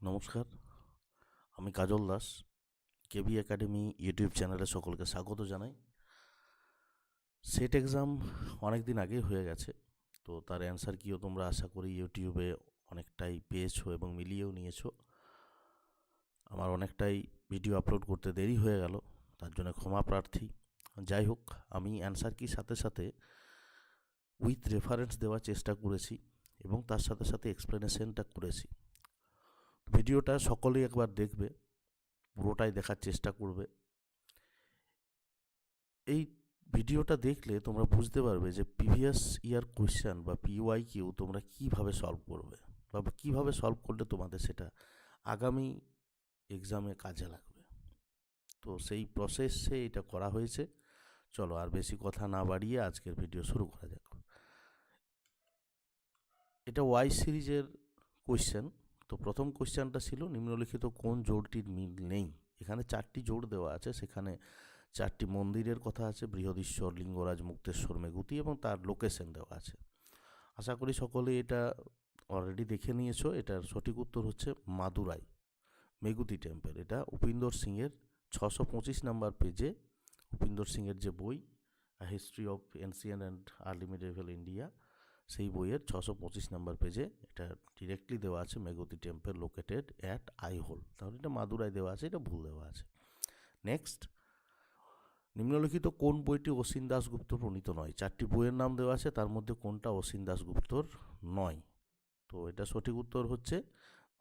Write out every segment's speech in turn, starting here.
নমস্কার, আমি কাজল দাস। কেবি academy YouTube চ্যানেলে সকলকে স্বাগত জানাই। সেট এক্সাম অনেক দিন আগেই হয়ে গেছে, তো তার অ্যান্সার কিও তোমরা আশা করি ইউটিউবে অনেকটাই পেয়েছো এবং মিলিয়েও নিয়েছো। আমার অনেকটাই ভিডিও আপলোড করতে দেরি হয়ে গেল, তার জন্য ক্ষমা প্রার্থী। যাই হোক, আমি অ্যান্সার কির সাথে সাথে উইথ রেফারেন্স দেওয়ার চেষ্টা করেছি এবং তার সাথে সাথে এক্সপ্লেনেশনটা করেছি। ভিডিওটা সকলেই একবার দেখবে, পুরোটাই দেখার চেষ্টা করবে। এই ভিডিওটা দেখলে তোমরা বুঝতে পারবে যে প্রিভিয়াস ইয়ার কোয়েশ্চেন বা পিওয়াই কিউ তোমরা কিভাবে সলভ করবে বা কিভাবে সলভ করলে তোমাদের সেটা আগামী এক্সামে কাজে লাগবে। তো সেই প্রসেসে এটা করা হয়েছে। চলো আর বেশি কথা না বাড়িয়ে আজকের ভিডিও শুরু করা যাক। এটা ওয়াই সিরিজের কোয়েশ্চেন। তো প্রথম কোয়েশ্চেনটা ছিল নিম্নলিখিত কোন জোড়টির মিল নেই। এখানে 4টি জোড় দেওয়া আছে, সেখানে 4টি মন্দিরের কথা আছে, বৃহদীশ্বর, লিঙ্গরাজ, মুক্তেশ্বর, মেগুতি, এবং তার লোকেশন দেওয়া আছে। আশা করি সকলে এটা অলরেডি দেখে নিয়েছো। এটার সঠিক উত্তর হচ্ছে মাদুরাই মেগুতি টেম্পল। এটা উপেন্দর সিংয়ের 625 নাম্বার পেজে, উপেন্দর সিংয়ের যে বই history of ancient and early medieval India, সেই বইয়ের 625 নাম্বার পেজে এটা ডিরেক্টলি দেওয়া আছে, Meguti temple located at Aihole. তাহলে এটা মাদুরাই দেওয়া আছে, এটা ভুল দেওয়া আছে। নেক্সট, নিম্নলিখিত কোন বইটি অসীন দাশগুপ্ত প্রণীত নয়। 4টি বইয়ের নাম দেওয়া আছে, তার মধ্যে কোনটা অসীন দাশগুপ্তর নয়। তো এটা সঠিক উত্তর হচ্ছে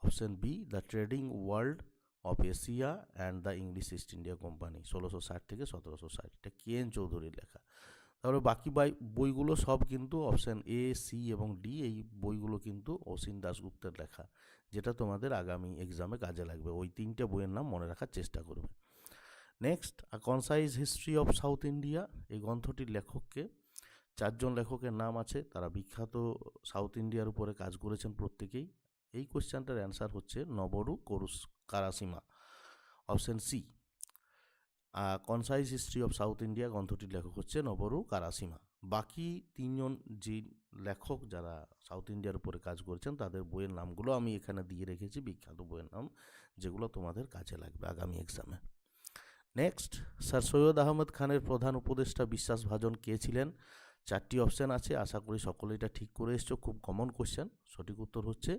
option B, the trading world of Asia and the English East India Company, 1660 থেকে 1760। এটা কে এন চৌধুরীর লেখা। তাহলে বাকি বইগুলো সব কিন্তু অপশান এ, সি এবং ডি, এই বইগুলো কিন্তু অসীন দাশগুপ্তের লেখা, যেটা তোমাদের আগামী এক্সামে কাজে লাগবে। ওই 3টে বইয়ের নাম মনে রাখার চেষ্টা করবে। Next, a concise history of south India. এই গ্রন্থটির লেখককে, 4জন লেখকের নাম আছে, তারা বিখ্যাত সাউথ ইন্ডিয়ার উপরে কাজ করেছেন প্রত্যেকেই। এই কোয়েশ্চেনটার অ্যান্সার হচ্ছে Noboru Karashima, option C. Concise history of south India গ্রন্থটির লেখক হচ্ছে নবরু কারাসিমা। বাকি 3জন যে লেখক যারা সাউথ ইন্ডিয়ার উপরে কাজ করেছেন তাদের বইয়ের নামগুলো আমি এখানে দিয়ে রেখেছি, বিখ্যাত বইয়ের নাম, যেগুলো তোমাদের কাজে লাগবে আগামী এক্সামে। নেক্সট, স্যার সৈয়দ আহমদ খানের প্রধান উপদেষ্টা বিশ্বাসভাজন কে ছিলেন। 4টি অপশান আছে, আশা করি সকলে এটা ঠিক করে এসছো। খুব কমন কোশ্চেন। সঠিক উত্তর হচ্ছে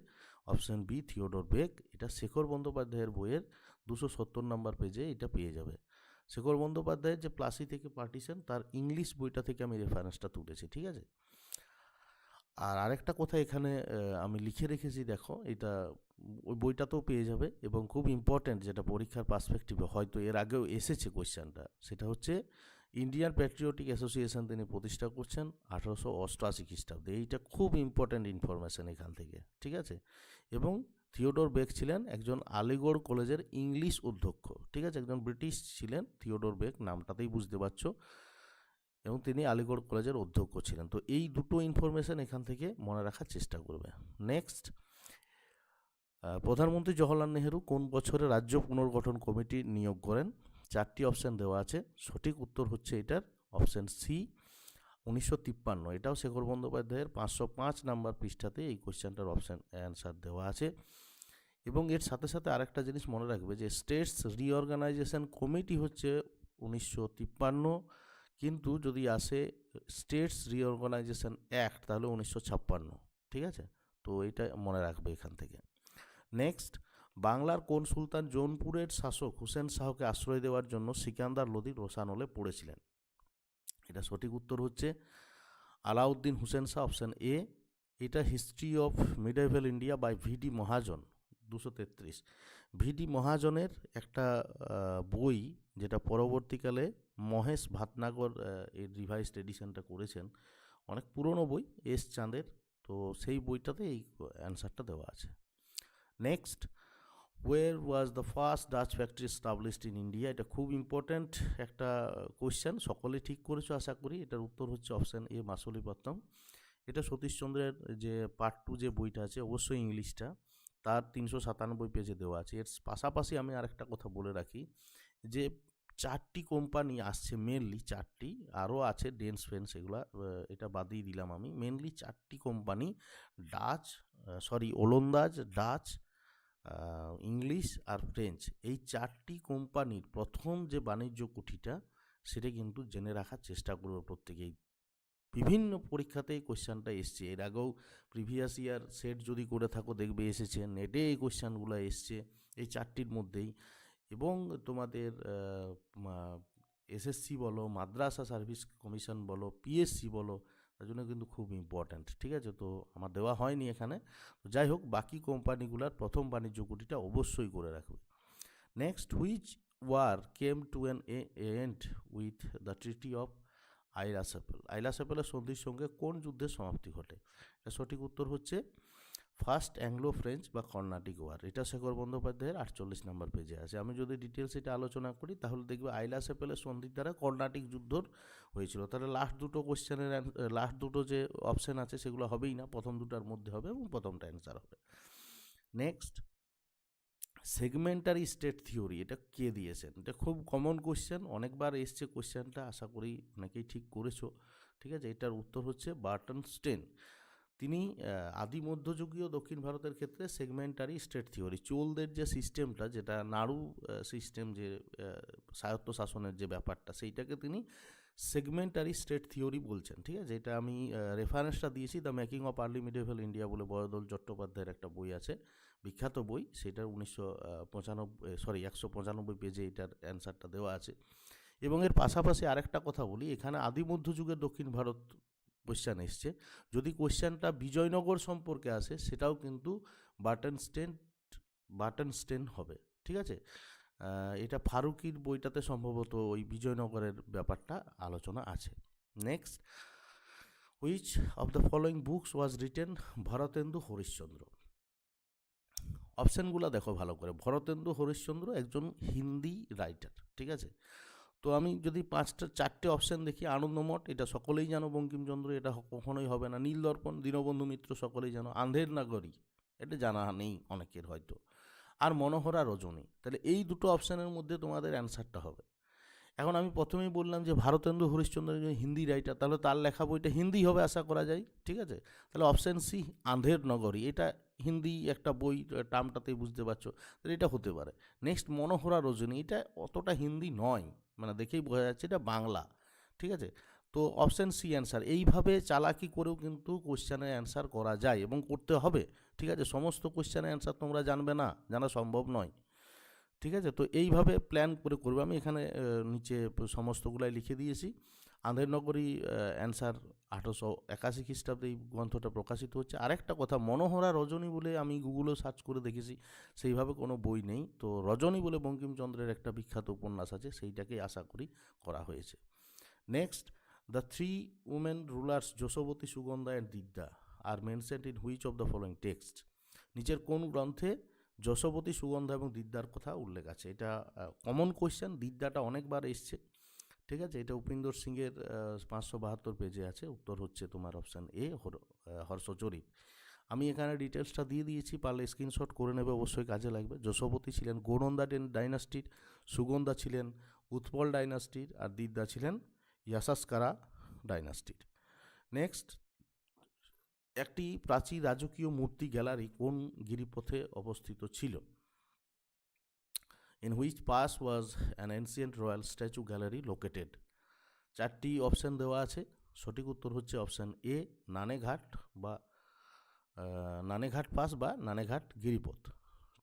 অপশান বি, থিওডর বেক। এটা শেখর বন্দ্যোপাধ্যায়ের বইয়ের 270 নম্বর পেজে এটা পেয়ে যাবে। শেখর বন্দ্যোপাধ্যায়ের যে প্লাসি থেকে পার্টিশন, তার ইংলিশ বইটা থেকে আমি রেফারেন্সটা তুলেছি, ঠিক আছে। আর আরেকটা কথা এখানে আমি লিখে রেখেছি, দেখো, এটা ওই বইটাতেও পেয়ে যাবে এবং খুব ইম্পর্ট্যান্ট, যেটা পরীক্ষার পার্সপেক্টিভে হয়তো এর আগেও এসেছে কোয়েশ্চেনটা, সেটা হচ্ছে ইন্ডিয়ান প্যাট্রিয়টিক অ্যাসোসিয়েশন তিনি প্রতিষ্ঠা করছেন 1888 খ্রিস্টাব্দে। এইটা খুব ইম্পর্ট্যান্ট ইনফরমেশান এখান থেকে, ঠিক আছে। এবং থিওডর বেক ছিলেন একজন আলিগড় কলেজের ইংলিশ অধ্যক্ষ, ঠিক আছে, একজন ব্রিটিশ ছিলেন থিওডর বেক, নামটাতেই বুঝতে পারছো, এবং তিনি আলিগড় কলেজের অধ্যক্ষ ছিলেন। তো এই দুটো ইনফরমেশান এখান থেকে মনে রাখার চেষ্টা করবে। নেক্সট, প্রধানমন্ত্রী জওহরলাল নেহেরু কোন বছরে রাজ্য পুনর্গঠন কমিটি নিয়োগ করেন। 4টি অপশান দেওয়া আছে, সঠিক উত্তর হচ্ছে এটার অপশান সি, 1953। এটাও শেখর বন্দ্যোপাধ্যায়ের 505 নাম্বার পৃষ্ঠাতে এই কোয়েশ্চেনটার অপশান অ্যান্সার দেওয়া আছে। এবং এর সাথে সাথে আরেকটা জিনিস মনে রাখবে যে স্টেটস রিঅর্গানাইজেশন কমিটি হচ্ছে 1953, কিন্তু যদি আসে স্টেটস রিঅর্গানাইজেশন অ্যাক্ট তাহলে 1956, ঠিক আছে। তো এটা মনে রাখবে এখান থেকে। নেক্সট, বাংলার কোন সুলতান জৌনপুরের শাসক হুসেন শাহকে আশ্রয় দেওয়ার জন্য সিকান্দার লোদির রোশানলে পড়েছিলেন। এটা সঠিক উত্তর হচ্ছে আলাউদ্দিন হুসেন শাহ, অপশান এ। এটা history of medieval India by ভিডি মহাজন, 233। ভিডি মহাজনের একটা বই, যেটা পরবর্তীকালে মহেশ ভাটনাগর এর রিভাইসড এডিশনটা করেছেন, অনেক পুরনো বই, এস চাঁদের। তো সেই বইটাতে এই অ্যান্সারটা দেওয়া আছে। Next, where was the first Dutch factory established in India. এটা খুব ইম্পর্ট্যান্ট একটা কোয়েশ্চেন, সকলে ঠিক করেছো আশা করি। এটার উত্তর হচ্ছে অপশান এ, মাসুলিপত্তম। এটা সতীশচন্দ্রের যে পার্ট 2 যে বইটা আছে, অবশ্যই ইংলিশটা, তার 397 পেজে দেওয়া আছে। এর পাশাপাশি আমি আরেকটা কথা বলে রাখি যে 4টি কোম্পানি আসছে, মেনলি 4টি, আরও আছে ডেন্স ফেন্স, এগুলা এটা বাদই দিলাম আমি। মেনলি 4টি কোম্পানি, ডাচ, ওলন্দাজ, ডাচ, ইংলিশ আর ফ্রেঞ্চ, এই 4টি কোম্পানির প্রথম যে বাণিজ্য কুঠিটা সেটা কিন্তু জেনে রাখার চেষ্টা করবে প্রত্যেকেই। বিভিন্ন পরীক্ষাতেই কোশ্চেনটা এসছে, এর আগেও প্রিভিয়াস ইয়ার সেট যদি করে থাকো দেখবে এসেছে, নেটে এই কোশ্চেনগুলো এসছে এই 4টির মধ্যেই। এবং তোমাদের এসএসসি বলো, মাদ্রাসা সার্ভিস কমিশন বলো, পিএসসি বলো, তার জন্য কিন্তু খুব ইম্পর্ট্যান্ট। ঠিক আছে, তো আমার দেওয়া হয়নি এখানে, তো যাই হোক বাকি কোম্পানিগুলোর প্রথম বাণিজ্য কুঠিটা অবশ্যই করে রাখবে। Next, which war came to an end with the treaty of Aix-la-Chapelle. আইলা-সেপেলের সন্ধির সঙ্গে কোন যুদ্ধের সমাপ্তি ঘটে? এটা সঠিক উত্তর হচ্ছে ফার্স্ট অ্যাংলো ফ্রেঞ্চ বা কর্ণাটিক ওয়ার। এটা শেখর বন্দ্যোপাধ্যায়ের 48 নম্বর পেজে আছে। আমি যদি ডিটেলস এটা আলোচনা করি তাহলে দেখবে আইলা-সেপেলের সন্ধির দ্বারা কর্ণাটিক যুদ্ধ হয়েছিল। তাহলে লাস্ট দুটো কোশ্চেনের লাস্ট দুটো যে অপশান আছে সেগুলো হবেই না, প্রথম দুটার মধ্যে হবে এবং প্রথমটা অ্যান্সার হবে। নেক্সট, সেগমেন্টারি স্টেট থিওরি এটা কে দিয়েছেন? এটা খুব কমন কোশ্চেন, অনেকবার এসছে কোশ্চেনটা, আশা করি অনেকেই ঠিক করেছো। ঠিক আছে, এটার উত্তর হচ্ছে বার্টন স্টেন। তিনি আদি মধ্যযুগীয় দক্ষিণ ভারতের ক্ষেত্রে সেগমেন্টারি স্টেট থিওরি, চোলদের যে সিস্টেমটা, যেটা নাড়ু সিস্টেম, যে স্বায়ত্ত শাসনের যে ব্যাপারটা, সেইটাকে তিনি সেগমেন্টারি স্টেট থিওরি বলছেন। ঠিক আছে, এটা আমি রেফারেন্সটা দিয়েছি the making of early medieval India বলে বয়দল চট্টোপাধ্যায়ের একটা বই আছে, বিখ্যাত বই, সেটার 195 পেজে এটার অ্যান্সারটা দেওয়া আছে। এবং এর পাশাপাশি আরেকটা কথা বলি, এখানে আদি মধ্যযুগের দক্ষিণ ভারত কোশ্চেন এসছে, যদি কোশ্চেনটা বিজয়নগর সম্পর্কে আসে সেটাও কিন্তু বার্টন স্টেন হবে। ঠিক আছে, এটা ফারুকির বইটাতে সম্ভবত ওই বিজয়নগরের ব্যাপারটা আলোচনা আছে। Next, which of the following books was written Bharatendu Harishchandra. অপশানগুলো দেখো ভালো করে। ভরতেন্দু হরিশ্চন্দ্র একজন হিন্দি রাইটার। ঠিক আছে, তো আমি যদি 4টে অপশান দেখি, আনন্দমঠ এটা সকলেই জানো, বঙ্কিমচন্দ্র এটা কখনোই হবে না, নীলদর্পণ দীনবন্ধু মিত্র সকলেই জানো, আন্ধের নাগরী এটা জানা নেই অনেকের হয়তো, আর মনোহরা রজনী। তাহলে এই দুটো অপশানের মধ্যে তোমাদের অ্যান্সারটা হবে। এখন আমি প্রথমেই বললাম যে ভারতেন্দু হরিশ্চন্দ্র একজন হিন্দি রাইটার, তাহলে তার লেখা বইটা হিন্দি হবে আশা করা যায়। ঠিক আছে, তাহলে অপশান সি আন্ধের নগরী, এটা হিন্দি একটা বই, টার্মটাতেই বুঝতে পারছো, তাহলে এটা হতে পারে। নেক্সট, মনোহরা রজনী, এটা অতটা হিন্দি নয়, মানে দেখেই বোঝা যাচ্ছে এটা বাংলা। ঠিক আছে, তো অপশান সি অ্যান্সার। এইভাবে চালাকি করেও কিন্তু কোশ্চেনের অ্যান্সার করা যায় এবং করতে হবে। ঠিক আছে, সমস্ত কোশ্চেনের অ্যান্সার তোমরা জানবে না, জানা সম্ভব নয়। ঠিক আছে, তো এইভাবে প্ল্যান করে করবে। আমি এখানে নিচে সমস্তগুলাই লিখে দিয়েছি। আন্ধের নগরী অ্যান্সার 1881 খ্রিস্টাব্দে এই গ্রন্থটা প্রকাশিত হচ্ছে। আরেকটা কথা, মনোহরা রজনী বলে আমি গুগলেও সার্চ করে দেখেছি, সেইভাবে কোনো বই নেই। তো রজনী বলে বঙ্কিমচন্দ্রের একটা বিখ্যাত উপন্যাস আছে, সেইটাকেই আশা করি করা হয়েছে। Next, the 3 women rulers Yashovati, Sugandha and Didda are mentioned in which of the following text. নিচের কোন গ্রন্থে যশোবতী, সুগন্ধা এবং দিদ্যার কথা উল্লেখ আছে? এটা কমন কোয়েশ্চেন, দিদ্যাটা অনেকবার এসছে। ঠিক আছে, এটা উপেন্দর সিংয়ের 572 পেজে আছে। উত্তর হচ্ছে তোমার অপশান এ, হর্ষচরিত। আমি এখানে ডিটেলসটা দিয়ে দিয়েছি, পারলে স্ক্রিনশট করে নেবে, অবশ্যই কাজে লাগবে। যশোবতী ছিলেন গোনন্দা ডাইনাস্টির, সুগন্ধা ছিলেন উৎপল ডাইনাস্টির, আর দিদ্যা ছিলেন ইয়াসাস্কারা ডাইনাস্টির। নেক্সট, একটি প্রাচীন রাজকীয় মূর্তি গ্যালারি কোন গিরিপথে অবস্থিত ছিল? In which pass was an ancient royal statue gallery located? 4টি অপশান দেওয়া আছে, সঠিক উত্তর হচ্ছে অপশান এ নানেঘাট বা নানেঘাট পাস বা নানেঘাট গিরিপথ।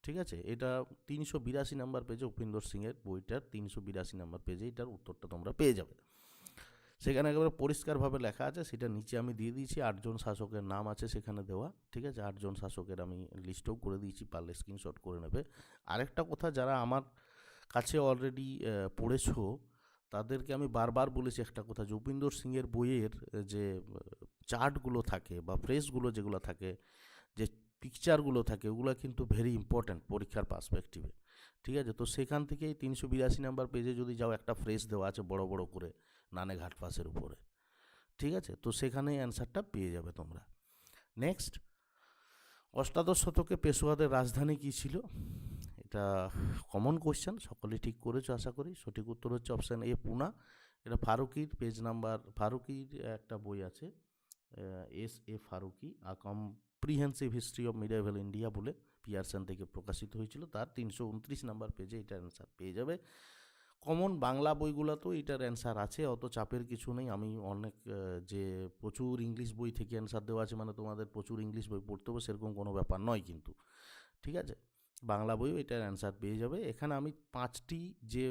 ঠিক আছে, এটা 382 নম্বর পেজে, উপেন্দর সিংয়ের বইটার 382 নম্বর পেজে এটার উত্তরটা তোমরা পেয়ে যাবে। সেখানে একেবারে পরিষ্কারভাবে লেখা আছে, সেটা নিচে আমি দিয়ে দিয়েছি, 8জন শাসকের নাম আছে সেখানে দেওয়া। ঠিক আছে, 8জন শাসকের আমি লিস্টও করে দিয়েছি, পারলে স্ক্রিনশট করে নেবে। আরেকটা কথা, যারা আমার কাছে অলরেডি পড়েছো তাদেরকে আমি বারবার বলেছি একটা কথা, যে উপেন্দর সিংয়ের বইয়ের যে চার্টগুলো থাকে বা ফ্রেজগুলো যেগুলো থাকে, যে পিকচারগুলো থাকে, ওগুলো কিন্তু ভেরি ইম্পর্ট্যান্ট পরীক্ষার পার্সপেক্টিভে। ঠিক আছে, তো সেখান থেকেই 382 নম্বর পেজে যদি যাও, একটা ফ্রেজ দেওয়া আছে বড় বড় করে নানেঘাট পাসের উপরে। ঠিক আছে, তো সেখানে অ্যান্সারটা পেয়ে যাবে তোমরা। নেক্সট, অষ্টাদশ শতকে পেশোয়াদের রাজধানী কী ছিল? এটা কমন কোশ্চেন, সকলে ঠিক করেছো আশা করি। সঠিক উত্তর হচ্ছে অপশান এ পুনা। এটা ফারুকির পেজ নাম্বার, ফারুকির একটা বই আছে S A Farooqui, comprehensive history of medieval India বলে পিয়ারসন থেকে প্রকাশিত হয়েছিল, তার 329 নাম্বার পেজে এটার অ্যান্সার পেয়ে যাবে। কমন বাংলা বইগুলোতেও এটার অ্যান্সার আছে, অত চাপের কিছু নেই। আমি অনেক যে প্রচুর ইংলিশ বই থেকে অ্যান্সার দেওয়া আছে মানে তোমাদের প্রচুর ইংলিশ বই পড়তে হবে সেরকম কোনো ব্যাপার নয় কিন্তু, ঠিক আছে। বাংলা বইও এটার অ্যান্সার পেয়ে যাবে। এখানে আমি 5টি যে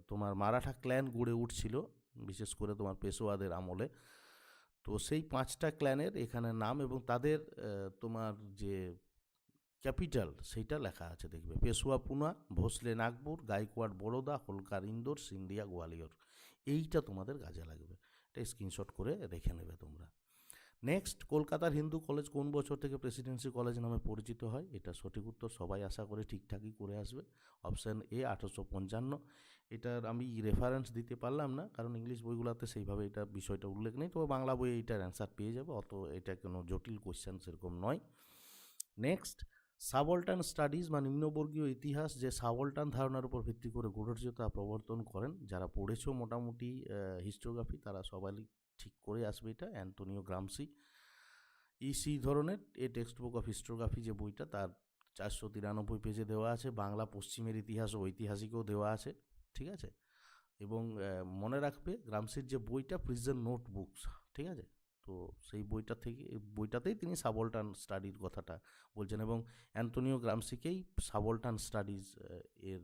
তোমার মারাঠা ক্ল্যান গড়ে উঠছিল বিশেষ করে তোমার পেশোয়াদের আমলে, তো সেই 5টা ক্ল্যানের এখানে নাম এবং তাদের তোমার যে ক্যাপিটাল সেইটা লেখা আছে, দেখবে পেশোয়া পুনা, ভোসলে নাগপুর, গাইকোয়াড় বরোদা, হোলকার ইন্দোর, সিন্ধিয়া গোয়ালিয়র। এইটা তোমাদের কাজে লাগবে, এটা স্ক্রিনশট করে রেখে নেবে তোমরা। নেক্সট, কলকাতার হিন্দু কলেজ কোন বছর থেকে প্রেসিডেন্সি কলেজ নামে পরিচিত হয়? এটা সঠিক উত্তর সবাই আশা করে ঠিকঠাকই করে আসবে। Option A 1855। এটার আমি রেফারেন্স দিতে পারলাম না কারণ ইংলিশ বইগুলোতে সেইভাবে এটা বিষয়টা উল্লেখ নেই, তবে বাংলা বইয়ে এইটার অ্যান্সার পেয়ে যাবে, অত এটা কোনো জটিল কোয়েশ্চেন সেরকম নয়। নেক্সট, সাবঅল্টার্ন স্টাডিজ বা নিম্নবর্গীয় ইতিহাস যে সাবঅল্টার্ন ধারণার উপর ভিত্তি করে গড়ে উঠেছে তা প্রবর্তন করেন। যারা পড়েছো মোটামুটি হিস্টোগ্রাফি তারা সবাই ঠিক করে আসবে, এটা অ্যান্টোনিও গ্রামসি। ইসি ধরনের এ টেক্সট বুক অফ হিস্টোগ্রাফি যে বইটা তার 493 পেজে দেওয়া আছে। বাংলা পশ্চিমের ইতিহাস ও ঐতিহাসিকও দেওয়া আছে, ঠিক আছে। এবং মনে রাখবে গ্রামসির যে বইটা প্রিজন নোটবুকস, ঠিক আছে, তো সেই বইটাতেই তিনি সাবঅল্টার্ন স্টাডির কথাটা বলছেন এবং অ্যান্টোনিও গ্রামসিকেই সাবঅল্টার্ন স্টাডিজ এর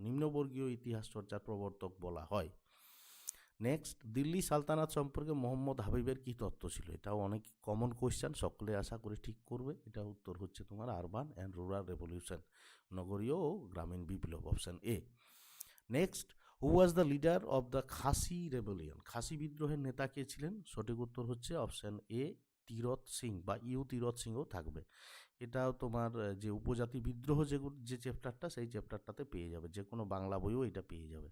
নিম্নবর্গীয় ইতিহাস চর্চার প্রবর্তক বলা হয়। নেক্সট, দিল্লি সালতানাত সম্পর্কে মোহাম্মদ হাবিবের কী তত্ত্ব ছিল? এটাও অনেক কমন কোয়েশ্চেন, সকলে আশা করে ঠিক করবে। এটা উত্তর হচ্ছে তোমার আরবান অ্যান্ড রুরাল রেভলিউশন, নগরীয় ও গ্রামীণ বিপ্লব, option A. Next, who was the leader of the Khasi rebellion? Khasi বিদ্রোহের নেতা কে ছিলেন? সঠিক উত্তর হচ্ছে অপশান এ তীরথ সিং বা তীরথ সিংও থাকবে। এটাও তোমার যে উপজাতি বিদ্রোহ যে চ্যাপ্টারটা সেই চ্যাপ্টারটাতে পেয়ে যাবে, যে কোনো বাংলা বইও এটা পেয়ে যাবে।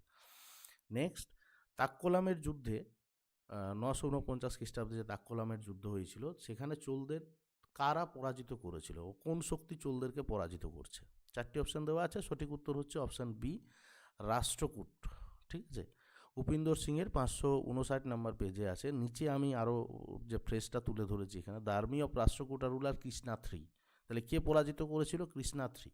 নেক্সট, তাক্কোলামের যুদ্ধে 949 খ্রিস্টাব্দে যে তাক্কোলামের যুদ্ধ হয়েছিল সেখানে চোলদের কারা পরাজিত করেছিল ও কোন শক্তি চোলদেরকে পরাজিত করছে? 4টি অপশান দেওয়া আছে, সঠিক উত্তর হচ্ছে অপশান বি রাষ্ট্রকূট, ঠিক আছে। উপেন্দর সিংয়ের 559 নাম্বার পেজে আছে। নিচে আমি আরও যে ফ্রেজটা তুলে ধরেছি এখানে, the army of Rashtrakuta ruler Krishna III, তাহলে কে পরাজিত করেছিল? কৃষ্ণা III,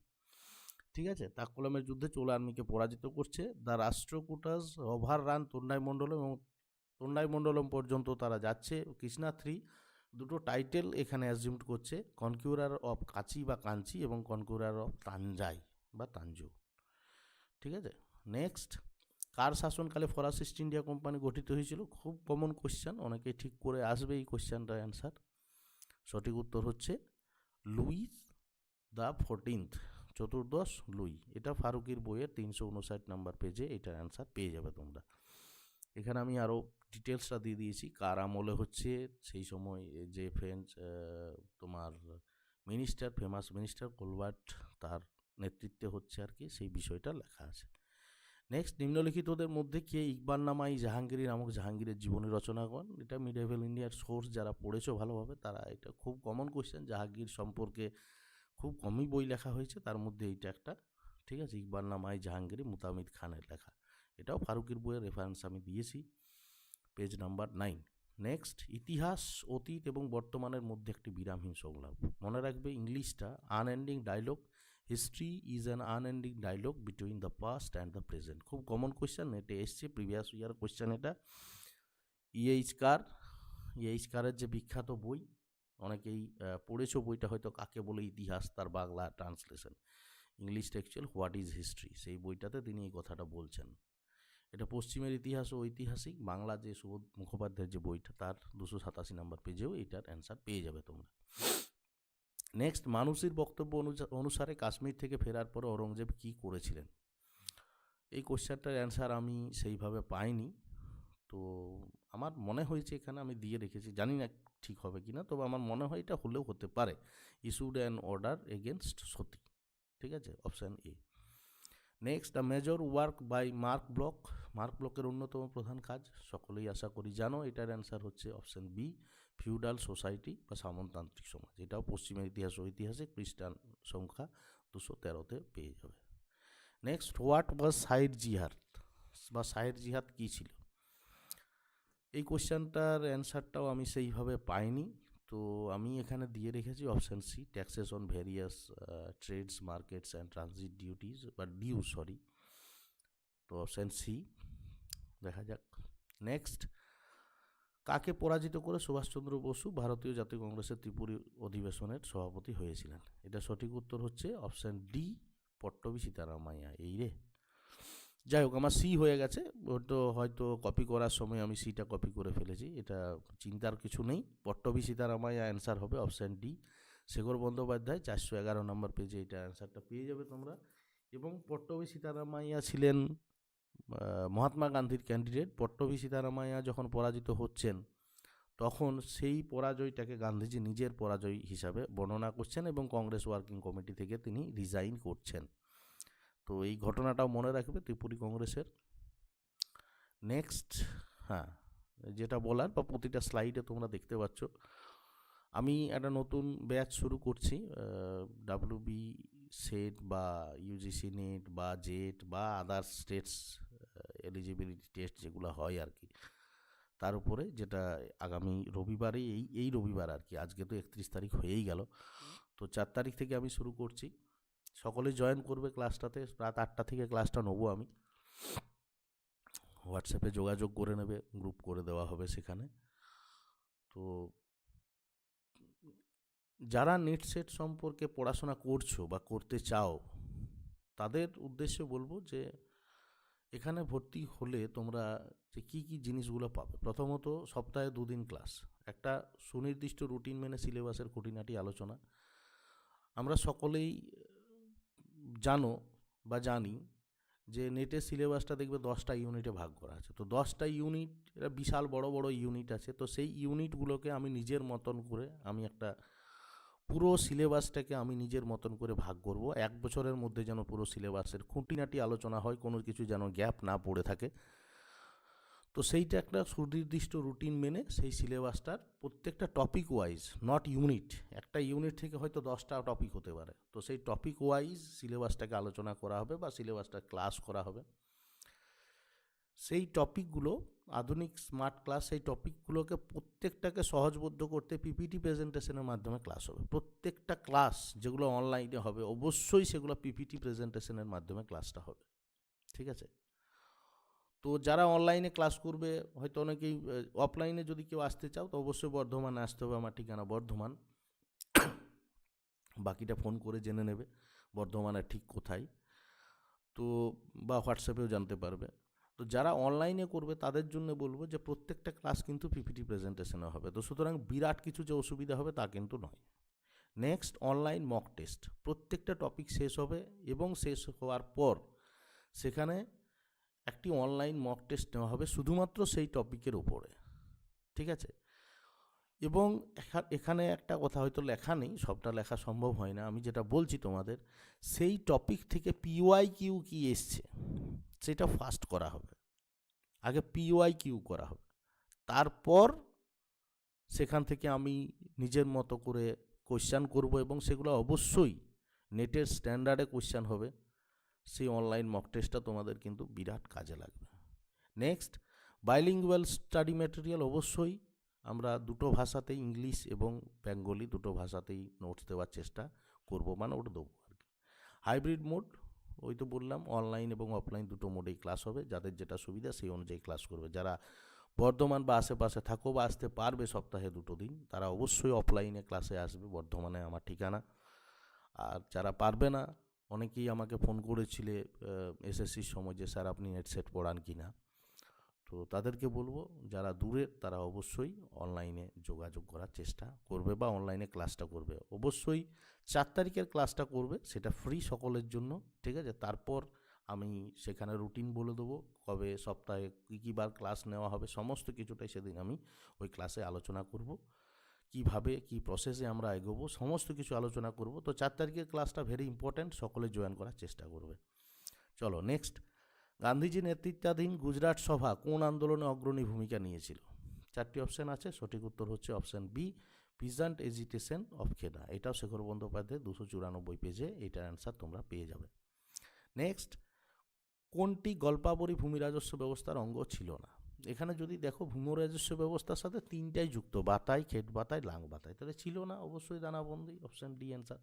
ঠিক আছে। তাক্কোলামের যুদ্ধে চোল আর্মিকে পরাজিত করছে। দ্য রাষ্ট্রকূটাস ওভার রান তন্ডাইমণ্ডলম এবং তন্ডাইমণ্ডলম পর্যন্ত তারা যাচ্ছে। কৃষ্ণা III দুটো টাইটেল এখানে অ্যাজিউম করছে, কনকিউরার অফ কাচি বা কাঞ্চি এবং কনকিউরার অফ তানজাই বা তাঞ্জু, ঠিক আছে। নেক্সট, কার শাসনকালে ফরাসি ইস্ট ইন্ডিয়া কোম্পানি গঠিত হয়েছিল? খুব কমন কোয়েশ্চেন, অনেকে ঠিক করে আসবে এই কোয়েশ্চেনটার অ্যান্সার। সঠিক উত্তর হচ্ছে লুই দ্য 14th, চতুর্দশ লুই। এটা ফারুকির বইয়ের 359 নাম্বার পেজে এটার অ্যান্সার পেয়ে যাবে তোমরা। এখানে আমি আরও ডিটেলসটা দিয়ে দিয়েছি, কার আমলে হচ্ছে, সেই সময় যে ফ্রেঞ্চ তোমার মিনিস্টার, ফেমাস মিনিস্টার কোলবার্ট, তার নেতৃত্বে হচ্ছে আর কি, সেই বিষয়টা লেখা আছে। নেক্সট, নিম্নলিখিতদের মধ্যে কে ইকবালনামা ই জাহাঙ্গীর নামক জাহাঙ্গীরের জীবনী রচনা করেন? এটা মিডেভেল ইন্ডিয়ার সোর্স, যারা পড়েছো ভালোভাবে তারা, এটা খুব কমন কোয়েশ্চেন, জাহাঙ্গীর সম্পর্কে খুব কমই বই লেখা হয়েছে, তার মধ্যে এইটা একটা, ঠিক আছে। ইকবালনামা ই জাহাঙ্গীর মুতামিদ খানের লেখা, এটাও ফারুকির বইয়ের রেফারেন্স আমি দিয়েছি, পেজ নাম্বার 9। নেক্সট, ইতিহাস অতীত এবং বর্তমানের মধ্যে একটি বিরামহীন সংলাপ। মনে রাখবে ইংলিশটা unending dialogue, history is an unending dialogue between the past and the present. খুব কমন কোয়েশ্চেন, এটা এসছে প্রিভিয়াস ইয়ার কোয়েশ্চেন। এটা ইএইচ কারের যে বিখ্যাত বই, অনেকেই পড়েছো বইটা হয়তো, কাকে বলে ইতিহাস, তার Bangla translation, English textual what is history, সেই বইটাতে তিনি এই কথাটা বলছেন। এটা পশ্চিমের ইতিহাস ও ঐতিহাসিক, বাংলা যে সুবোধ মুখোপাধ্যায়ের যে বইটা তার 287 নাম্বার পেজেও এটার অ্যান্সার পেয়ে যাবে তোমরা। নেক্সট, মানুষের বক্তব্য অনুসারে কাশ্মীর থেকে ফেরার পরে ঔরঙ্গজেব কী করেছিলেন? এই কোশ্চেনটার অ্যান্সার আমি সেইভাবে পাইনি, তো আমার মনে হয়েছে এখানে আমি দিয়ে রেখেছি, জানি না ঠিক হবে কি না, তবে আমার মনে হয় এটা হলেও হতে পারে, issued an order against Sati, ঠিক আছে, option A. Next, the major work by Mark Block. মার্ক ব্লকের অন্যতম প্রধান কাজ সকলেই আশা করি জানো, এটার অ্যান্সার হচ্ছে অপশান বি ফিউডাল সোসাইটি বা সামন্ততান্ত্রিক সমাজ। এটাও পশ্চিমের ইতিহাস ও ঐতিহাসে খ্রিস্টান সংখ্যা 213-তে পেয়ে যাবে। নেক্সট, হোয়াট ওয়াজ সাইর জিহাদ বা সাইর জিহাদ কী ছিল? এই কোশ্চেনটার অ্যান্সারটাও আমি সেইভাবে পাইনি, তো আমি এখানে দিয়ে রেখেছি option C, taxes on various trades, markets and transit duties বা ডিউ, সরি। তো অপশান সি দেখা যাক। নেক্সট, কাকে পরাজিত করে সুভাষচন্দ্র বসু ভারতীয় জাতীয় কংগ্রেসের ত্রিপুরী অধিবেশনের সভাপতি হয়েছিলেন? এটা সঠিক উত্তর হচ্ছে অপশান ডি, পট্টবী সীতারামাইয়া। এই রে, যাই হোক, আমার সি হয়ে গেছে, তো হয়তো কপি করার সময় আমি সিটা কপি করে ফেলেছি, এটা চিন্তার কিছু নেই। পট্টবী সীতারামাইয়া অ্যান্সার হবে অপশান ডি। শেখর বন্দ্যোপাধ্যায় 411 নম্বর পেজে এটা অ্যান্সারটা পেয়ে যাবে তোমরা। এবং পট্টবী সীতারামাইয়া ছিলেন মহাত্মা গান্ধীর ক্যান্ডিডেট। পট্টবী সীতারামাইয়া যখন পরাজিত হচ্ছেন তখন সেই পরাজয়টাকে গান্ধীজি নিজের পরাজয় হিসাবে বর্ণনা করছেন এবং কংগ্রেস ওয়ার্কিং কমিটি থেকে তিনি রিজাইন করছেন। তো এই ঘটনাটাও মনে রাখবে ত্রিপুরী কংগ্রেসের। নেক্সট, হ্যাঁ, যেটা বলার বা প্রতিটা স্লাইডে তোমরা দেখতে পাচ্ছ, আমি একটা নতুন ব্যাচ শুরু করছি, ডাব্লিউবি সেট বা ইউজিসি নেট বা জেট বা আদার স্টেটস এলিজিবিলিটি টেস্ট যেগুলো হয় আর কি, তার উপরে, যেটা আগামী রবিবারে, এই রবিবার আর কি, আজকে তো 31 তারিখ হয়েই গেল, তো 4 তারিখ থেকে আমি শুরু করছি। সকলে জয়েন করবে ক্লাসটাতে, রাত 8টা থেকে ক্লাসটা নেবো আমি। হোয়াটসঅ্যাপে যোগাযোগ করে নেবে, গ্রুপ করে দেওয়া হবে সেখানে। তো যারা নেট সেট সম্পর্কে পড়াশোনা করছো বা করতে চাও তাদের উদ্দেশ্যে বলবো যে এখানে ভর্তি হলে তোমরা যে কী কী জিনিসগুলো পাবে। প্রথমত, সপ্তাহে 2 দিন ক্লাস, একটা সুনির্দিষ্ট রুটিন মেনে সিলেবাসের খুঁটিনাটি আলোচনা। আমরা সকলেই জানো বা জানি যে নেটের সিলেবাসটা দেখবে 10টা ইউনিটে ভাগ করা আছে। তো 10টা ইউনিট, এটা বিশাল বড় বড় ইউনিট আছে। তো সেই ইউনিটগুলোকে আমি নিজের মতন করে, আমি একটা পুরো সিলেবাসটাকে আমি নিজের মতন করে ভাগ করব। 1 বছরের মধ্যে যেন পুরো সিলেবাসের খুঁটিনাটি আলোচনা হয়, কোনো কিছু যেন গ্যাপ না পড়ে থাকে। তো সেইটা একটা সুনির্দিষ্ট রুটিন মেনে সেই সিলেবাসটার প্রত্যেকটা টপিক ওয়াইজ, নট ইউনিট, একটা ইউনিট থেকে হয়তো 10টা টপিক হতে পারে, তো সেই টপিক ওয়াইজ সিলেবাসটাকে আলোচনা করা হবে বা সিলেবাসটা ক্লাস করা হবে। সেই টপিকগুলো আধুনিক স্মার্ট ক্লাস, সেই টপিকগুলোকে প্রত্যেকটাকে সহজবোধ্য করতে পিপিটি প্রেজেন্টেশনের মাধ্যমে ক্লাস হবে। প্রত্যেকটা ক্লাস যেগুলো অনলাইনে হবে অবশ্যই সেগুলো পিপিটি প্রেজেন্টেশনের মাধ্যমে ক্লাসটা হবে, ঠিক আছে? তো যারা অনলাইনে ক্লাস করবে, হয়তো অনেকেই অফলাইনে যদি কেউ আসতে চাও তো অবশ্যই বর্ধমানে আসতে হবে, আমার ঠিকানা বর্ধমান। বাকিটা ফোন করে জেনে নেবে বর্ধমানের ঠিক কোথায়, তো বা হোয়াটসঅ্যাপেও জানতে পারবে। তো যারা অনলাইনে করবে তাদের জন্য বলবো যে প্রত্যেকটা ক্লাস কিন্তু পিপিটি প্রেজেন্টেশনে হবে, তো সুতরাং বিরাট কিছু যে অসুবিধা হবে তা কিন্তু নয়। নেক্সট, অনলাইন মক টেস্ট, প্রত্যেকটা টপিক শেষ হবে এবং শেষ হওয়ার পর সেখানে একটি অনলাইন মক টেস্ট নেওয়া হবে শুধুমাত্র সেই টপিকের উপরে, ঠিক আছে? এবং এখানে একটা কথা, হয়তো লেখা নেই, সবটা লেখা সম্ভব হয় না, আমি যেটা বলছি তোমাদের, সেই টপিক থেকে পিওয়াই কিউ কী এসছে সেটা ফার্স্ট করা হবে। আগে পিওয়াই কিউ করা হবে, তারপর সেখান থেকে আমি নিজের মতো করে কোশ্চেন করব এবং সেগুলো অবশ্যই নেটের স্ট্যান্ডার্ডে কোশ্চেন হবে। সেই অনলাইন মক টেস্টটা তোমাদের কিন্তু বিরাট কাজে লাগবে। নেক্সট, বাইলিঙ্গুয়াল স্টাডি ম্যাটেরিয়াল, অবশ্যই আমরা দুটো ভাষাতেই, ইংলিশ এবং বেঙ্গলি দুটো ভাষাতেই নোটস দেওয়ার চেষ্টা করব, মানে ওটা দেবো আর কি। হাইব্রিড মোড, ওই তো বললাম, অনলাইন এবং অফলাইন দুটো মোডেই ক্লাস হবে, যাদের যেটা সুবিধা সেই অনুযায়ী ক্লাস করবে। যারা বর্ধমান বা আশেপাশে থাকো বা আসতে পারবে সপ্তাহে 2 দিন, তারা অবশ্যই অফলাইনে ক্লাসে আসবে, বর্ধমানে আমার ঠিকানা। আর যারা পারবে না, অনেকেই আমাকে ফোন করেছিলে এসএসসির সময় যে স্যার আপনি নেট সেট পড়ান কি না, তো তাদেরকে বলবো যারা দূরের তারা অবশ্যই অনলাইনে যোগাযোগ করার চেষ্টা করবে বা অনলাইনে ক্লাসটা করবে। অবশ্যই 4 তারিখের ক্লাসটা করবে, সেটা ফ্রি সকলের জন্য, ঠিক আছে? তারপর আমি সেখানে রুটিন বলে দেবো, কবে সপ্তাহে কী কী বার ক্লাস নেওয়া হবে, সমস্ত কিছুটাই সেদিন আমি ওই ক্লাসে আলোচনা করব। কিভাবে কি প্রসেসে আমরা এগোবো সমস্ত কিছু আলোচনা করব। তো 4 তারিখের ক্লাসটা ভেরি ইম্পর্ট্যান্ট, সকলে জয়েন করার চেষ্টা করবে। চলো নেক্সট, গান্ধীজি নেতৃত্বাধীন গুজরাট সভা কোন আন্দোলনে অগ্রণী ভূমিকা নিয়েছিল? 4টি অপশান আছে, সঠিক উত্তর হচ্ছে option B, peasant agitation of Kheda. এটাও শেখর বন্দ্যোপাধ্যায় 294 পেজে এটার অ্যান্সার তোমরা পেয়ে যাবে। নেক্সট, কোনটি গল্পাবরী ভূমি রাজস্ব ব্যবস্থার অঙ্গ ছিল না? এখানে যদি দেখো ভূম রাজস্ব ব্যবস্থার সাথে তিনটাই যুক্ত, বাতাই, খেট বাতাই, লাং বাতাই, তাহলে ছিল না অবশ্যই দানাবন্দি, অপশান ডি অ্যান্সার।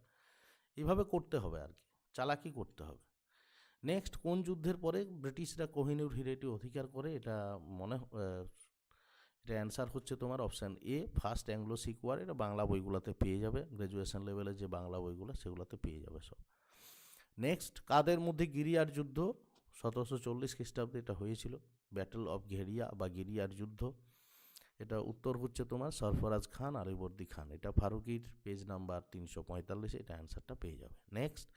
এভাবে করতে হবে আর কি, চালাকি করতে হবে। নেক্সট, কোন যুদ্ধের পরে ব্রিটিশরা কোহিনুর হীরেটি অধিকার করে? এটা এটা অ্যান্সার হচ্ছে তোমার option A, first Anglo Sikh war. এটা বাংলা বইগুলোতে পেয়ে যাবে, গ্র্যাজুয়েশন লেভেলের যে বাংলা বইগুলো সেগুলোতে পেয়ে যাবে সব। নেক্সট, কাদের মধ্যে গিরিয়ার যুদ্ধ? 1740 খ্রিস্টাব্দে এটা হয়েছিল, ব্যাটল অফ ঘেরিয়া বা গিরিয়ার যুদ্ধ। এটা উত্তর হচ্ছে তোমার সরফরাজ খান, আলিবর্দী খান। এটা ফারুকির পেজ নাম্বার 345, এটা অ্যান্সারটা পেয়ে যাবে। নেক্সট,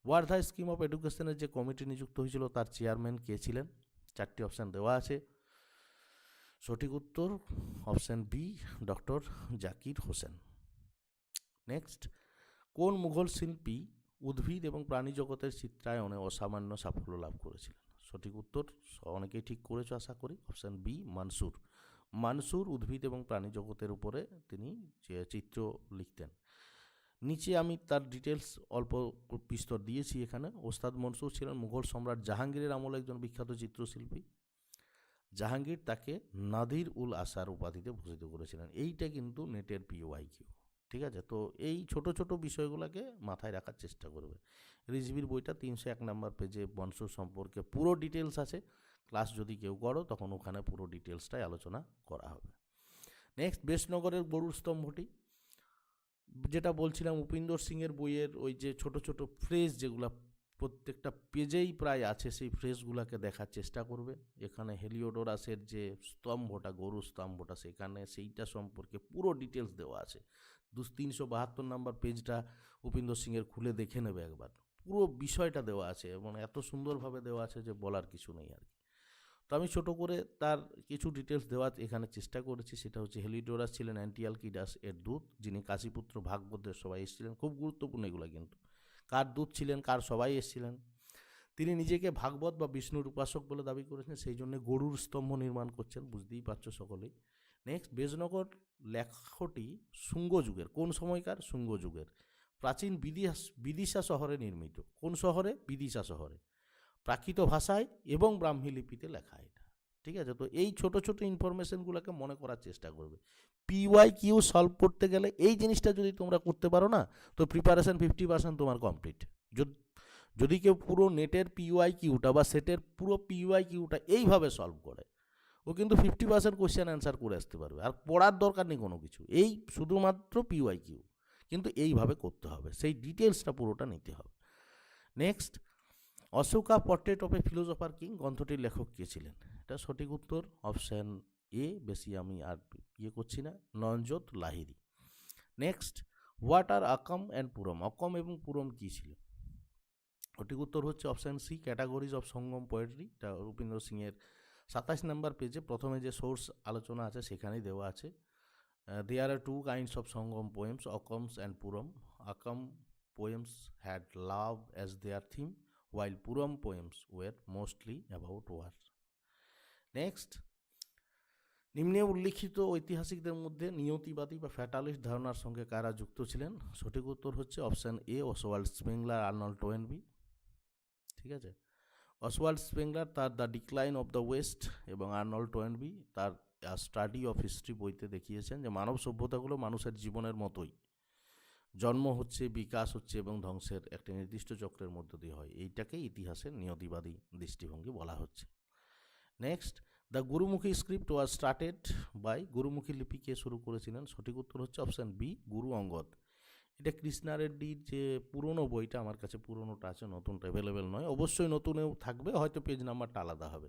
ওয়ার্ধা স্কিম অফ এডুকেশনের যে কমিটি নিযুক্ত হয়েছিল তার চেয়ারম্যান কে ছিলেন? চারটি অপশান দেওয়া আছে, সঠিক উত্তর option B, doctor Zakir Hussain. Next, কোন মুঘল শিল্পী উদ্ভিদ এবং প্রাণী জগতের চিত্রায়নে অসামান্য সাফল্য লাভ করেছিলেন? সঠিক উত্তর অনেকেই ঠিক করেছো আশা করি, অপশান বি, মানসুর। মানসুর উদ্ভিদ এবং প্রাণী জগতের উপরে তিনি চিত্র লিখতেন। নিচে আমি তার ডিটেলস অল্প বিস্তর দিয়েছি এখানে। ওস্তাদ মনসুর ছিলেন মুঘল সম্রাট জাহাঙ্গীরের আমলে একজন বিখ্যাত চিত্রশিল্পী। জাহাঙ্গীর তাকে নাদির উল আসার উপাধিতে ভূষিত করেছিলেন। এইটা কিন্তু নেটের PYQ, ঠিক আছে? তো এই ছোট ছোট বিষয়গুলোকে মাথায় রাখার চেষ্টা করবে। রিজভির বইটা 301 নম্বর পেজে মনসুর সম্পর্কে পুরো ডিটেলস আছে। ক্লাস যদি কেউ করো তখন ওখানে পুরো ডিটেলসটাই আলোচনা করা হবে। নেক্সট, বেশনগরের গরুর স্তম্ভটি, যেটা বলছিলাম উপেন্দর সিংয়ের বইয়ের ওই যে ছোট ছোট ফ্রেজ যেগুলো প্রত্যেকটা পেজেই প্রায় আছে, সেই ফ্রেজগুলোকে দেখার চেষ্টা করবে। এখানে হেলিওডোরাসের যে স্তম্ভটা, গরুর স্তম্ভটা, সেখানে সেইটা সম্পর্কে পুরো ডিটেলস দেওয়া আছে। 372 নম্বর পেজটা উপেন্দর সিংয়ের খুলে দেখে নেবে একবার, পুরো বিষয়টা দেওয়া আছে এবং এত সুন্দরভাবে দেওয়া আছে যে বলার কিছু নেই আর কি। তো আমি ছোট করে তার কিছু ডিটেলস দেওয়ার এখানে চেষ্টা করেছি। সেটা হচ্ছে হেলিওডোরাস ছিলেন অ্যান্টিয়ালকিডাস এর দূত, যিনি কাশীপুত্র ভাগবতের সবাই এসেছিলেন। খুব গুরুত্বপূর্ণ এগুলো কিন্তু, কার দূত ছিলেন, কার সবাই এসেছিলেন। তিনি নিজেকে ভাগবত বা বিষ্ণুর উপাসক বলে দাবি করেছেন, সেই জন্য গরুর স্তম্ভ নির্মাণ করছেন, বুঝতেই পারছো সকলেই। নেক্সট, বেজনগর লেখাটি শুঙ্গ যুগের, কোন সময়কার? শুঙ্গ যুগের। প্রাচীন বিদিশা শহরে নির্মিত। কোন শহরে? বিদিশা শহরে। প্রাকৃত ভাষায় এবং ব্রাহ্মী লিপিতে লেখা এটা, ঠিক আছে? তো এই ছোট ছোট ইনফরমেশনগুলোকে মনে করার চেষ্টা করবে। PYQ সলভ করতে গেলে এই জিনিসটা যদি তোমরা করতে পারো না, তো প্রিপারেশন 50% তোমার কমপ্লিট। যদি কেউ পুরো নেটের PYQটা বা সেটের পুরো PYQটা এইভাবে সলভ করে, ও কিন্তু 50% কোয়েশ্চেন অ্যান্সার করে আসতে পারবে। আর পড়ার দরকার নেই কোনো কিছু, এই শুধুমাত্র PYQ, কিন্তু এইভাবে করতে হবে, সেই ডিটেলসটা পুরোটা নিতে হবে। Next, Ashoka portrait of a philosopher king গ্রন্থটির লেখক কে ছিলেন? এটা সঠিক উত্তর অপশান এ, বেশি আমি আর করছি না, Nayanjot Lahiri. Next, what are Akam and Puram? Akam এবং পুরম কী ছিল? সঠিক উত্তর হচ্ছে option C, categories of Sangam poetry. এটা উপেন্দ্র সিংয়ের 27 নম্বর পেজে প্রথমে যে সোর্স আলোচনা আছে সেখানেই দেওয়া আছে। There are two kinds of Sangam poems, Akams and Puram. Akam poems had love as their theme, while Puram poems were mostly about war. Next, নিম্নে উল্লিখিত ঐতিহাসিকদের মধ্যে নিয়তিবাদী বা ফ্যাটালিস্ট ধারণার সঙ্গে কারা যুক্ত ছিলেন? সঠিক উত্তর হচ্ছে অপশান এ, অসওয়াল্ড স্পেংলার, আর্নল্ড টোয়েনবি। ঠিক আছে, অসওয়াল্ড স্পেংলার তার the decline of the West এবং আর্নল্ড টোয়েনবি তার স্টাডি অফ হিস্ট্রি বইতে দেখিয়েছেন যে মানব সভ্যতাগুলো মানুষের জীবনের মতোই, জন্ম হচ্ছে, বিকাশ হচ্ছে এবং ধ্বংসের একটা নির্দিষ্ট চক্রের মধ্য দিয়ে হয়। এইটাকেই ইতিহাসের নিয়তিবাদী দৃষ্টিভঙ্গি বলা হচ্ছে। Next, the Gurmukhi script was started by, Gurmukhi লিপি কে শুরু করেছিলেন? সঠিক উত্তর হচ্ছে অপশান বি, গুরু অঙ্গদ। এটা কৃষ্ণা রেড্ডির যে পুরনো বইটা, আমার কাছে পুরনোটা আছে, নতুনটা অ্যাভেলেবেল নয়, অবশ্যই নতুনেও থাকবে, হয়তো পেজ নাম্বারটা আলাদা হবে।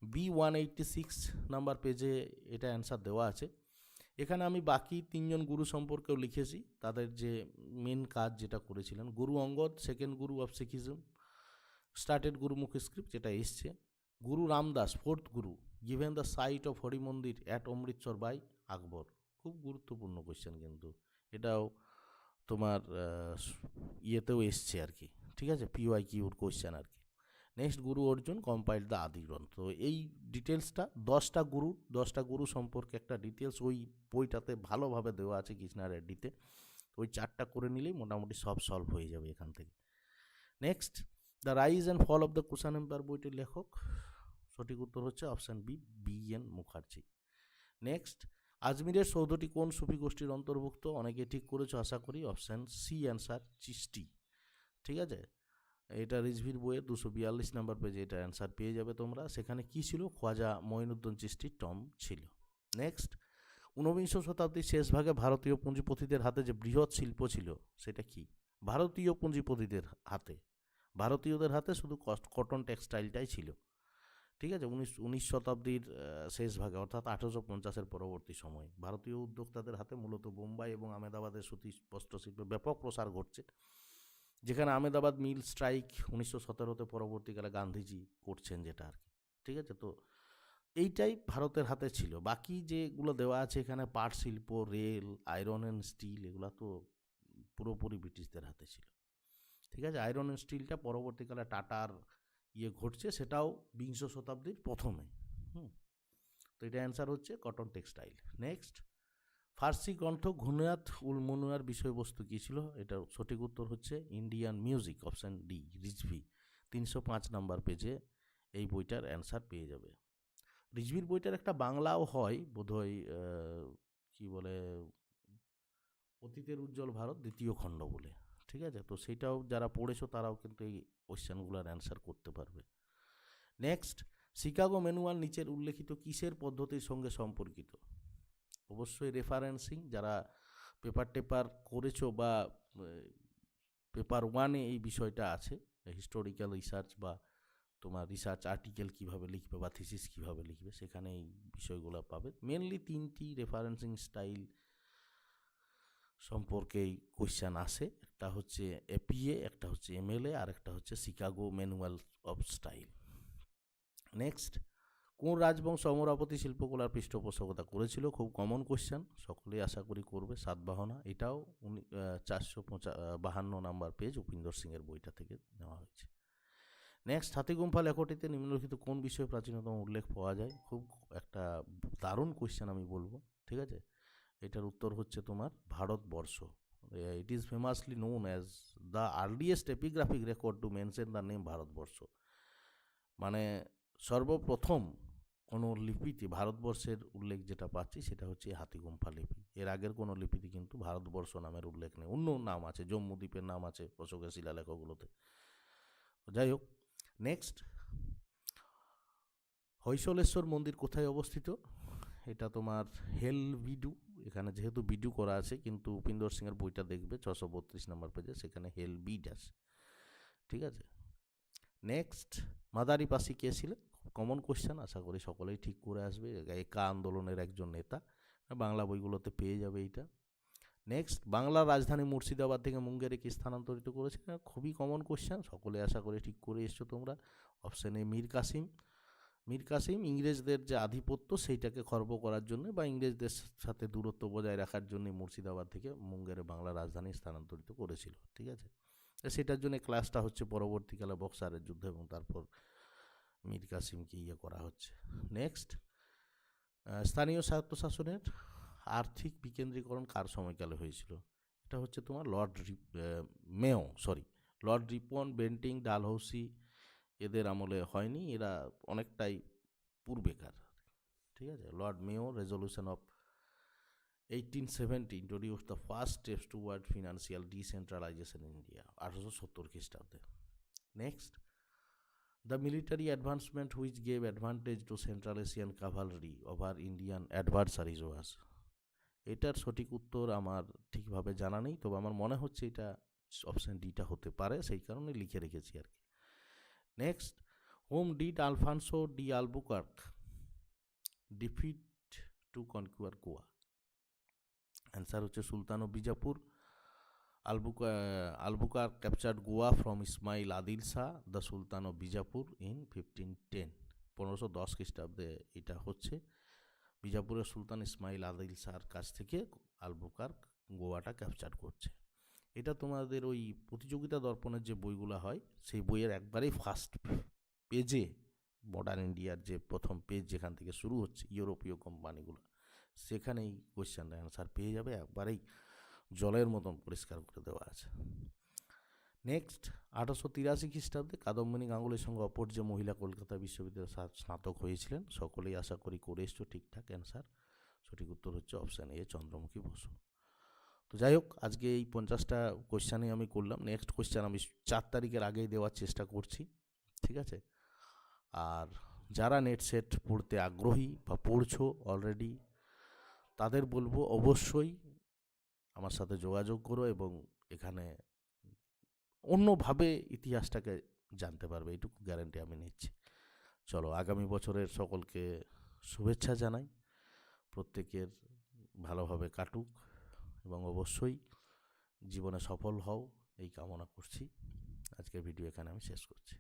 B186 নাম্বার পেজে এটা অ্যান্সার দেওয়া আছে। এখানে আমি বাকি 3 জন গুরু সম্পর্কেও লিখেছি, তাদের যে মেন কাজ যেটা করেছিলেন। Guru Angad, second guru of Sikhism, started Gurmukhi script যেটা এসছে। Guru Ramdas, fourth guru, given the site of Hari Mandir at Amritsar by আকবর। খুব গুরুত্বপূর্ণ কোয়েশ্চেন কিন্তু, এটাও তোমার ইয়েতেও এসছে আর কি, ঠিক আছে, PYQর কোয়েশ্চেন আর কি। Next, Guru Arjun compiled the আদি গ্রন্থ। তো এই ডিটেলসটা 10টা গুরু সম্পর্কে একটা ডিটেলস ওই বইটাতে ভালোভাবে দেওয়া আছে কৃষ্ণা রেড্ডিতে। ওই 4টা করে নিলেই মোটামুটি সব সলভ হয়ে যাবে এখান থেকে। Next, the rise and fall of the Kushan empire বইটির লেখক? সঠিক উত্তর হচ্ছে option B, BN Mukherjee. Next, আজমিরের সৌধটি কোন সুফি গোষ্ঠীর অন্তর্ভুক্ত? অনেকে ঠিক করেছো আশা করি। Option C answer, Chishti. ঠিক আছে, এটা রিজভির বইয়ের 242 নম্বর পেজে এটা অ্যান্সার পেয়ে যাবে তোমরা। সেখানে কি ছিল? খোয়াজা মঈনুদ্দিন চিশতির টম ছিল। নেক্সট, ঊনবিংশ শতাব্দীর শেষ ভাগে ভারতীয় পুঁজিপতিদের হাতে যে বৃহৎ শিল্প ছিল সেটা কি? ভারতীয় পুঁজিপতিদের হাতে, ভারতীয়দের হাতে শুধু কটন টেক্সটাইলটাই ছিল। ঠিক আছে, 19 শতাব্দীর শেষ ভাগে অর্থাৎ 1850-এর পরবর্তী সময়ে ভারতীয় উদ্যোক্তাদের হাতে মূলত বোম্বাই এবং আহমেদাবাদের সুতি বস্ত্রশিল্পের ব্যাপক প্রসার ঘটছে, যেখানে আহমেদাবাদ মিল স্ট্রাইক 1917-তে পরবর্তীকালে গান্ধীজি করছেন যেটা আর কি। ঠিক আছে, তো এইটাই ভারতের হাতে ছিল। বাকি যেগুলো দেওয়া আছে এখানে পাট শিল্প, রেল, আয়রন অ্যান্ড স্টিল, এগুলো তো পুরোপুরি ব্রিটিশদের হাতে ছিল। ঠিক আছে, আয়রন অ্যান্ড স্টিলটা পরবর্তীকালে টাটার ঘটছে, সেটাও 20 শতাব্দীর প্রথমে। তো এটা অ্যান্সার হচ্ছে কটন টেক্সটাইল। নেক্সট, ফার্সি গ্রন্থ ঘুনিয়াত উল মুনুয়ার বিষয়বস্তু কী ছিল? এটার সঠিক উত্তর হচ্ছে Indian music, option D, Rizvi. 305 number পেজে এই বইটার অ্যান্সার পেয়ে যাবে। রিজভির বইটার একটা বাংলাও হয় বোধহয়, কি বলে, অতীতের উজ্জ্বল ভারত দ্বিতীয় খণ্ড বলে। ঠিক আছে, তো সেটাও যারা পড়েছো তারাও কিন্তু এই কোয়েশ্চেনগুলোর অ্যান্সার করতে পারবে। নেক্সট, শিকাগো ম্যানুয়াল নিচের উল্লেখিত কিসের পদ্ধতির সঙ্গে সম্পর্কিত? অবশ্যই রেফারেন্সিং, যারা পেপার টেপার করেছো বা পেপার 1-এ এই বিষয়টা আছে, হিস্টোরিক্যাল রিসার্চ বা তোমার রিসার্চ আর্টিকেল কীভাবে লিখবে বা থিসিস কীভাবে লিখবে, সেখানে এই বিষয়গুলো পাবে। মেনলি 3টি রেফারেন্সিং স্টাইল সম্পর্কেই কোয়েশ্চেন আসে, একটা হচ্ছে APA, একটা হচ্ছে MLA, আর একটা হচ্ছে Chicago manual of style. Next, কোন রাজবংশ অমরাবতী শিল্পকলার পৃষ্ঠপোষকতা করেছিল? খুব কমন কোয়েশ্চেন, সকলেই আশা করি করবে। সাতবাহনা, এটাও 452 নাম্বার পেজ উপেন্দর সিংয়ের বইটা থেকে নেওয়া হয়েছে। নেক্সট, হাতিগুম্ফা লেখটিতে নিম্নলিখিত কোন বিষয়ে প্রাচীনতম উল্লেখ পাওয়া যায়? খুব একটা দারুণ কোয়েশ্চেন আমি বলবো। ঠিক আছে, এটার উত্তর হচ্ছে তোমার Bharatvarsha. It is famously known as the earliest epigraphic record to mention the name Bharatvarsha. মানে সর্বপ্রথম কোনো লিপিতে ভারতবর্ষের উল্লেখ যেটা পাচ্ছি সেটা হচ্ছে হাতিগুম্ফা লিপি। এর আগের কোনো লিপিতে কিন্তু ভারতবর্ষ নামের উল্লেখ নেই, অন্য নাম আছে, জম্মু দ্বীপের নাম আছে অশোকের শিলালেখগুলোতে। যাই হোক, নেক্সট, হৈসলেশ্বর মন্দির কোথায় অবস্থিত? এটা তোমার হেলবিডু, এখানে যেহেতু বিডু করা আছে কিন্তু উপেন্দর সিংয়ের বইটা দেখবে 632 নম্বর পেজে, সেখানে হেলবিড আছে। ঠিক আছে, নেক্সট, মাদারিপাসি কে ছিলেন? কমন কোয়েশ্চেন, আশা করি সকলেই ঠিক করে আসবে। একা আন্দোলনের একজন নেতা, বাংলা বইগুলোতে পেয়ে যাবে এইটা। নেক্সট, বাংলার রাজধানী মুর্শিদাবাদ থেকে মুঙ্গেরে কি স্থানান্তরিত করেছে? খুবই কমন কোয়েশ্চেন, সকলে আশা করি ঠিক করে এসছো তোমরা। Option A Mir Qasim. মীর কাসিম ইংরেজদের যে আধিপত্য সেইটাকে খর্ব করার জন্য বা ইংরেজদের সাথে দূরত্ব বজায় রাখার জন্য মুর্শিদাবাদ থেকে মুঙ্গেরে বাংলা রাজধানী স্থানান্তরিত করেছিল। ঠিক আছে, সেটার জন্য ক্লাসটা হচ্ছে পরবর্তীকালে বক্সারের যুদ্ধ এবং তারপর মীর কাসিমকে করা হচ্ছে। নেক্সট, স্থানীয় স্বায়ত্তশাসনের আর্থিক বিকেন্দ্রীকরণ কার সময়কালে হয়েছিল? এটা হচ্ছে তোমার লর্ড রিপন, বেন্টিং, ডালহৌসি, এদের আমলে হয়নি, এরা অনেকটাই পূর্বেকার। ঠিক আছে, লর্ড মেও resolution of 1870 introduced the first steps toward financial decentralization in India, 1870 খ্রিস্টাব্দে। Next, the military advancement which gave advantage to Central Asian cavalry over Indian adversaries was? এটার সঠিক উত্তর আমার ঠিকভাবে জানা নেই, তবে আমার মনে হচ্ছে এটা অপশান ডিটা হতে পারে, সেই কারণে লিখে রেখেছি আর কি। Next, whom did Alfonso de Albuquerque defeat to conquer Goa? Answer হচ্ছে sultan of Bijapur. Albuquerque captured Goa from Ismail Adil Shah, the Sultan of Bijapur in 1510। 1510 খ্রিস্টাব্দে এটা হচ্ছে। বিজাপুরের সুলতান ইসমাইল আদিল শাহর কাছ থেকে আলবুকার্ক গোয়াটা ক্যাপচার করছে। এটা তোমাদের ওই প্রতিযোগিতা দর্পণের যে বইগুলো হয় সেই বইয়ের একবারেই ফার্স্ট পেজে, মডার্ন ইন্ডিয়ার যে প্রথম পেজ যেখান থেকে শুরু হচ্ছে ইউরোপীয় কোম্পানিগুলো, সেখানেই কোয়েশ্চেনটা অ্যান্সার পেয়ে যাবে, একবারেই জলের মতন পরিষ্কার করে দেওয়া আছে। নেক্সট 1883 খ্রিস্টাব্দে কাদম্বিনী গাঙ্গুলির সঙ্গে অপর যে মহিলা কলকাতা বিশ্ববিদ্যালয়ে স্নাতক হয়েছিলেন, সকলেই আশা করি করে এসছো ঠিকঠাক অ্যান্সার। সঠিক উত্তর হচ্ছে অপশান এ, চন্দ্রমুখী বসু। তো যাই হোক, আজকে এই 50টা কোয়েশ্চানই আমি করলাম। নেক্সট কোয়েশ্চান আমি 4 তারিখের আগেই দেওয়ার চেষ্টা করছি, ঠিক আছে? আর যারা নেট সেট পড়তে আগ্রহী বা পড়ছো অলরেডি, তাদের বলবো অবশ্যই আমার সাথে যোগাযোগ করো এবং এখানে অন্যভাবে ইতিহাসটাকে জানতে পারবে, এইটুকু গ্যারান্টি আমি নিচ্ছি। চলো, আগামী বছরের সকলকে শুভেচ্ছা জানাই, প্রত্যেকের ভালোভাবে কাটুক এবং অবশ্যই জীবনে সফল হও এই কামনা করছি। আজকের ভিডিও এখানে আমি শেষ করছি।